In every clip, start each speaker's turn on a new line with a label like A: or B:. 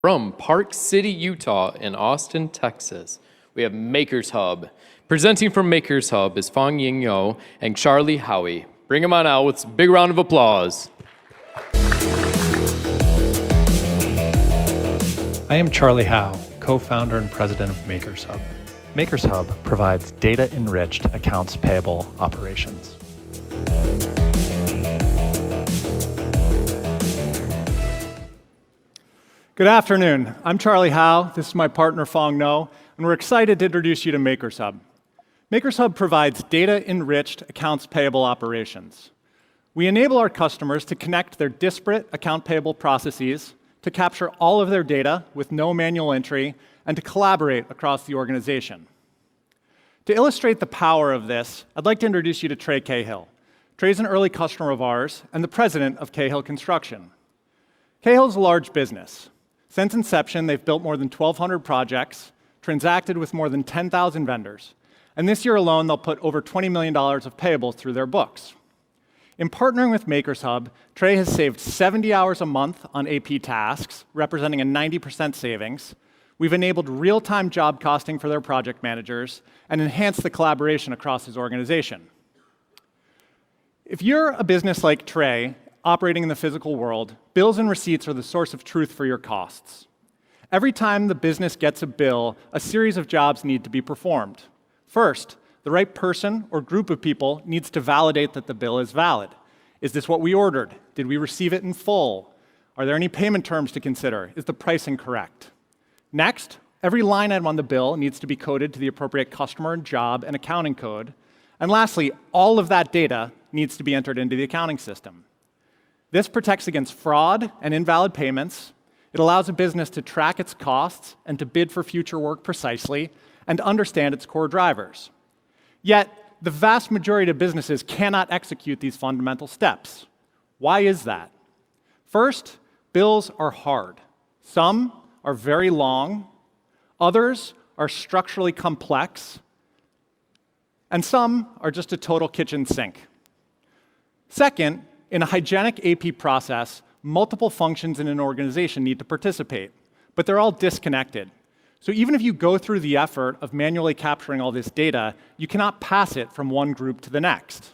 A: From Park City, Utah and Austin, Texas, we have MakersHub. Presenting from MakersHub is Fong Ying Yo and Charlie Howie. Bring them on out with a big round of applause.
B: I am Charlie Howe, co-founder and president of MakersHub. MakersHub provides data-enriched accounts payable operations.
C: Good afternoon. I'm Charlie Howe. This is my partner, Fong No, and we're excited to introduce you to MakersHub. MakersHub provides data-enriched accounts payable operations. We enable our customers to connect their disparate account payable processes, to capture all of their data with no manual entry, and to collaborate across the organization. To illustrate the power of this, I'd like to introduce you to Trey Cahill. Trey's an early customer of ours and the president of Cahill Construction. Cahill's a large business. Since inception, they've built more than 1,200 projects, transacted with more than 10,000 vendors, and this year alone, they'll put over $20 million of payables through their books. In partnering with MakersHub, Trey has saved 70 hours a month on AP tasks, representing a 90% savings. We've enabled real-time job costing for their project managers and enhanced the collaboration across his organization. If you're a business like Trey, operating in the physical world, bills and receipts are the source of truth for your costs. Every time the business gets a bill, a series of jobs need to be performed. First, the right person or group of people needs to validate that the bill is valid. Is this what we ordered? Did we receive it in full? Are there any payment terms to consider? Is the pricing correct? Next, every line item on the bill needs to be coded to the appropriate customer, job, and accounting code. And lastly, all of that data needs to be entered into the accounting system. This protects against fraud and invalid payments. It allows a business to track its costs and to bid for future work precisely and understand its core drivers. Yet, the vast majority of businesses cannot execute these fundamental steps. Why is that? First, bills are hard. Some are very long, others are structurally complex, and some are just a total kitchen sink. Second, in a hygienic AP process, multiple functions in an organization need to participate, but they're all disconnected. So even if you go through the effort of manually capturing all this data, you cannot pass it from one group to the next.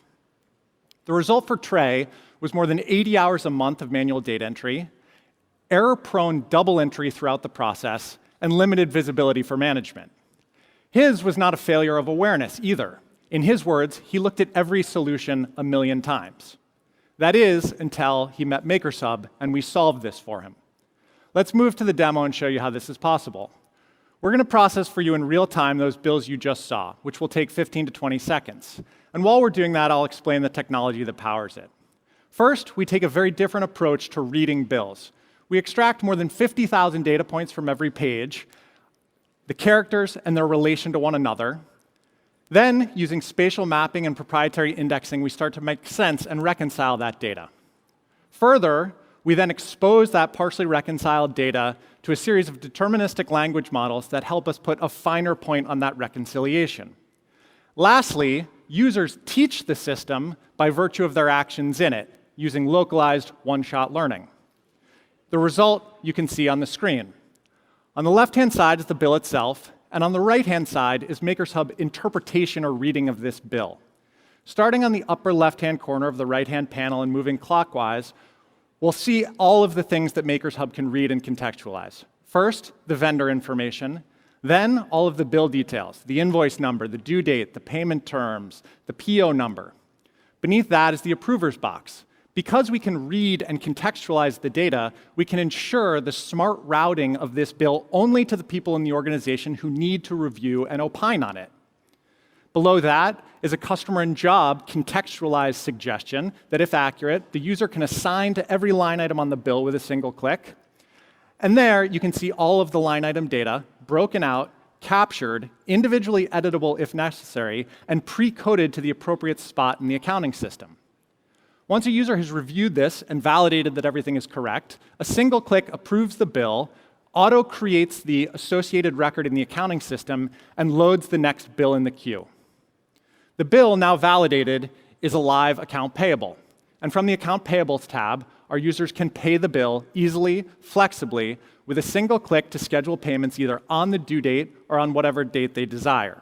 C: The result for Trey was more than 80 hours a month of manual data entry, error-prone double entry throughout the process, and limited visibility for management. His was not a failure of awareness either. In his words, he looked at every solution a million times. That is, until he met MakersHub, and we solved this for him. Let's move to the demo and show you how this is possible. We're going to process for you in real time those bills you just saw, which will take 15 to 20 seconds. And while we're doing that, I'll explain the technology that powers it. First, we take a very different approach to reading bills. We extract more than 50,000 data points from every page, the characters and their relation to one another. Then, using spatial mapping and proprietary indexing, we start to make sense and reconcile that data. Further, we then expose that partially reconciled data to a series of deterministic language models that help us put a finer point on that reconciliation. Lastly, users teach the system by virtue of their actions in it, using localized one-shot learning. The result you can see on the screen. On the left-hand side is the bill itself, and on the right-hand side is MakersHub interpretation or reading of this bill. Starting on the upper left-hand corner of the right-hand panel and moving clockwise, we'll see all of the things that MakersHub can read and contextualize. First, the vendor information, then all of the bill details, the invoice number, the due date, the payment terms, the PO number. Beneath that is the approvers box. Because we can read and contextualize the data, we can ensure the smart routing of this bill only to the people in the organization who need to review and opine on it. Below that is a customer and job contextualized suggestion that, if accurate, the user can assign to every line item on the bill with a single click. And there you can see all of the line item data broken out, captured, individually editable if necessary, and pre-coded to the appropriate spot in the accounting system. Once a user has reviewed this and validated that everything is correct, a single click approves the bill, auto-creates the associated record in the accounting system, and loads the next bill in the queue. The bill, now validated, is a live account payable. And from the Account Payables tab, our users can pay the bill easily, flexibly, with a single click to schedule payments either on the due date or on whatever date they desire.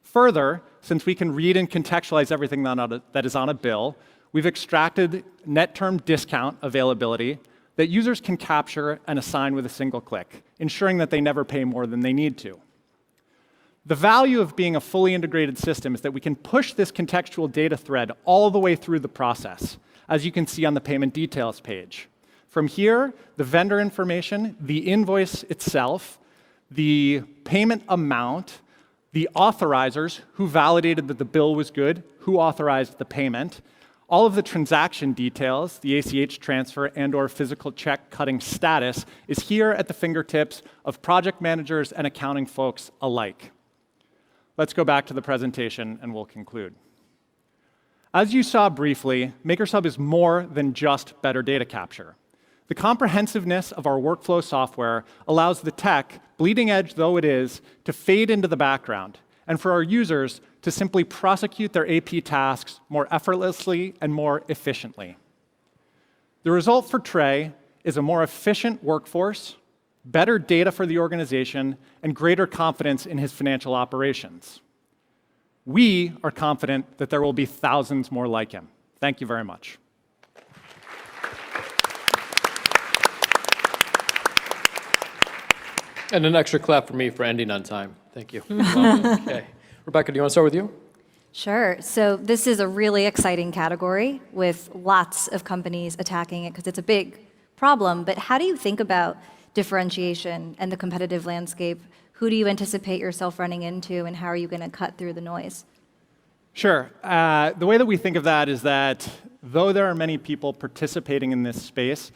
C: Further, since we can read and contextualize everything that is on a bill, we've extracted net term discount availability that users can capture and assign with a single click, ensuring that they never pay more than they need to. The value of being a fully integrated system is that we can push this contextual data thread all the way through the process, as you can see on the payment details page. From here, the vendor information, the invoice itself, the payment amount, the authorizers, who validated that the bill was good, who authorized the payment, all of the transaction details, the ACH transfer and/or physical check cutting status, is here at the fingertips of project managers and accounting folks alike. Let's go back to the presentation and we'll conclude. As you saw briefly, MakersHub is more than just better data capture. The comprehensiveness of our workflow software allows the tech, bleeding edge though it is, to fade into the background, and for our users to simply prosecute their AP tasks more effortlessly and more efficiently. The result for Trey is a more efficient workforce, better data for the organization, and greater confidence in his financial operations. We are confident that there will be thousands more like him. Thank you very much.
A: And an extra clap for me for ending on time. Thank you. Okay. Rebecca, do you want to start with you?
D: Sure. So this is a really exciting category with lots of companies attacking it because it's a big problem. But how do you think about differentiation and the competitive landscape? Who do you anticipate yourself running into, and how are you going to cut through the noise?
C: Sure. The way that we think of that is that though there are many people participating in this space,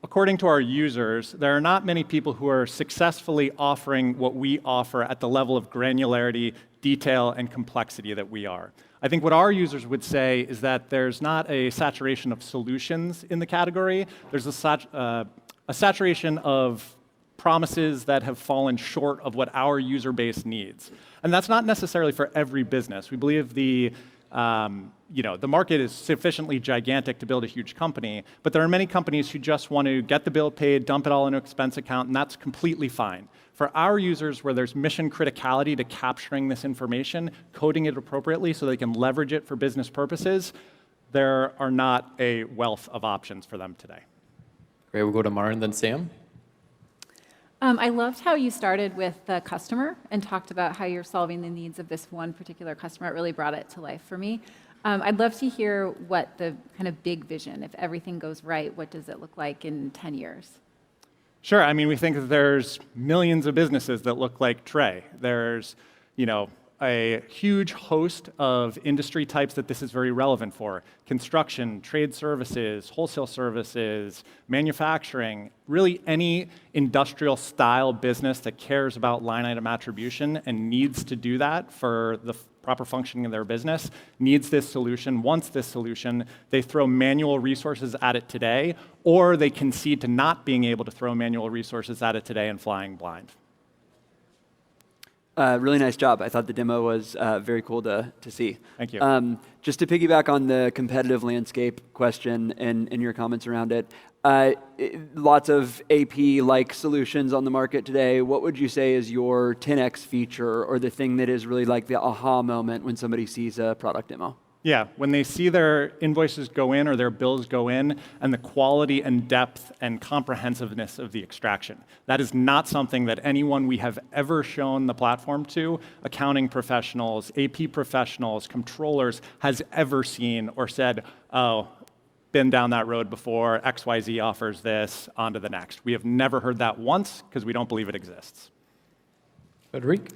C: according to our users, there are not many people who are successfully offering what we offer at the level of granularity, detail, and complexity that we are. I think what our users would say is that there's not a saturation of solutions in the category. There's a saturation of promises that have fallen short of what our user base needs. And that's not necessarily for every business. We believe the market is sufficiently gigantic to build a huge company, but there are many companies who just want to get the bill paid, dump it all in an expense account, and that's completely fine. For our users, where there's mission criticality to capturing this information, coding it appropriately so they can leverage it for business purposes, there are not a wealth of options for them today.
A: Great, we'll go to Mara and then Sam.
E: I loved how you started with the customer and talked about how you're solving the needs of this one particular customer. It really brought it to life for me. I'd love to hear what the kind of big vision, if everything goes right, what does it look like in 10 years?
C: Sure. I mean, we think that there's millions of businesses that look like Trey. There's, a huge host of industry types that this is very relevant for. Construction, trade services, wholesale services, manufacturing, really any industrial style business that cares about line item attribution and needs to do that for the proper functioning of their business, needs this solution, wants this solution. They throw manual resources at it today, or they concede to not being able to throw manual resources at it today and flying blind.
F: Really nice job. I thought the demo was very cool to see.
C: Thank you.
F: Just to piggyback on the competitive landscape question and your comments around it, lots of AP-like solutions on the market today. What would you say is your 10x feature or the thing that is really like the aha moment when somebody sees a product demo?
C: Yeah, when they see their invoices go in or their bills go in, and the quality and depth and comprehensiveness of the extraction. That is not something that anyone we have ever shown the platform to, accounting professionals, AP professionals, controllers, has ever seen or said, oh, been down that road before, XYZ offers this, on to the next. We have never heard that once because we don't believe it exists.
A: Frederic?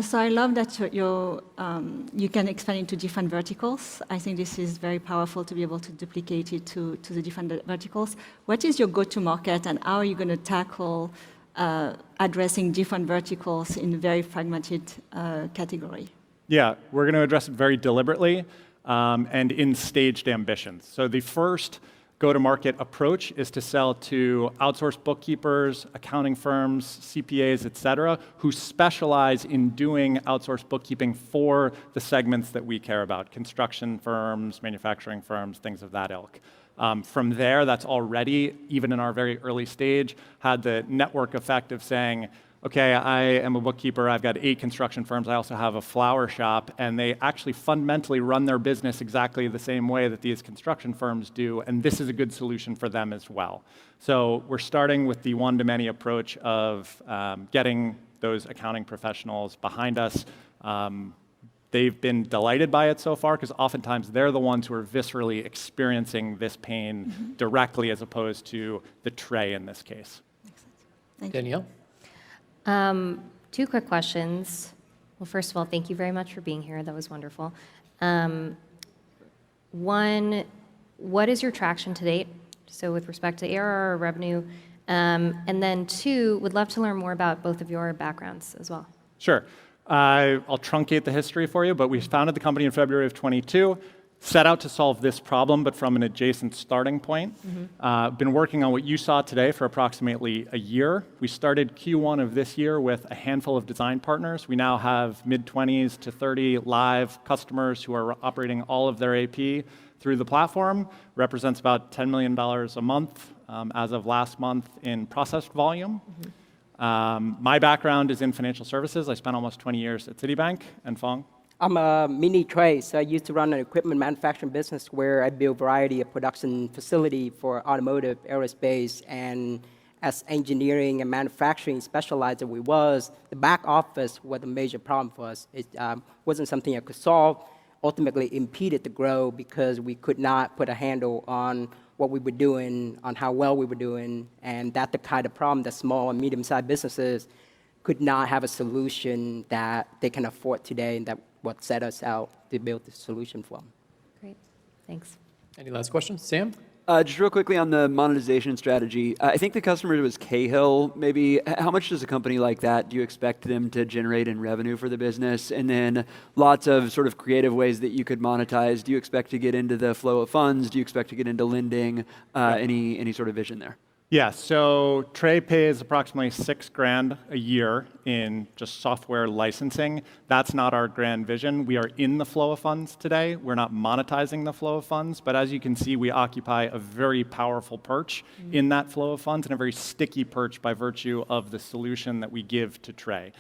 G: So I love that you can expand into different verticals. I think this is very powerful to be able to duplicate it to the different verticals. What is your go-to-market, and how are you going to tackle addressing different verticals in a very fragmented category?
C: Yeah, we're going to address it very deliberately and in staged ambitions. So the first go-to-market approach is to sell to outsourced bookkeepers, accounting firms, CPAs, et cetera, who specialize in doing outsourced bookkeeping for the segments that we care about, construction firms, manufacturing firms, things of that ilk. From there, that's already, even in our very early stage, had the network effect of saying, okay, I am a bookkeeper, I've got 8 construction firms, I also have a flower shop, and they actually fundamentally run their business exactly the same way that these construction firms do, and this is a good solution for them as well. So we're starting with the one-to-many approach of getting those accounting professionals behind us. They've been delighted by it so far because oftentimes they're the ones who are viscerally experiencing this pain directly as opposed to the tray in this case.
G: Thank you.
A: Danielle?
H: 2 quick questions. Well, first of all, thank you very much for being here. That was wonderful. One, what is your traction to date? So with respect to ARR or revenue. And then 2, would love to learn more about both of your backgrounds as well.
C: Sure. I'll truncate the history for you, but we founded the company in February of 22, set out to solve this problem, but from an adjacent starting point. Been working on what you saw today for approximately a year. We started Q1 of this year with a handful of design partners. We now have mid-20s to 30 live customers who are operating all of their AP through the platform. Represents about $10 million a month as of last month in processed volume. My background is in financial services. I spent almost 20 years at Citibank. And Fong?
I: I'm a mini trade, so I used to run an equipment manufacturing business where I build a variety of production facility for automotive, aerospace, and as engineering and manufacturing specializer we was, the back office was a major problem for us. It wasn't something I could solve, ultimately impeded the growth because we could not put a handle on what we were doing, on how well we were doing, and that's the kind of problem that small and medium-sized businesses could not have a solution that they can afford today, and that what set us out to build the solution for them.
H: Great. Thanks.
A: Any last questions? Sam?
F: Just real quickly on the monetization strategy. I think the customer was Cahill, maybe. How much does a company like that, do you expect them to generate in revenue for the business? And then lots of sort of creative ways that you could monetize. Do you expect to get into the flow of funds? Do you expect to get into lending? Any sort of vision there?
C: Yeah, so Trey pays approximately $6,000 a year in just software licensing. That's not our grand vision. We are in the flow of funds today. We're not monetizing the flow of funds, but as you can see, we occupy a very powerful perch in that flow of funds and a very sticky perch by virtue of the solution that we give to Trey.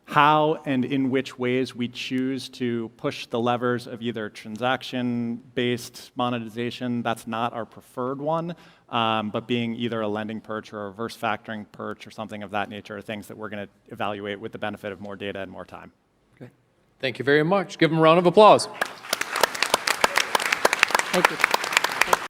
C: How and in which ways we choose to push the levers of either transaction-based monetization, that's not our preferred one, but being either a lending perch or a reverse factoring perch or something of that nature are things that we're going to evaluate with the benefit of more data and more time.
A: Thank you very much. Give them a round of applause.
I: Thank you.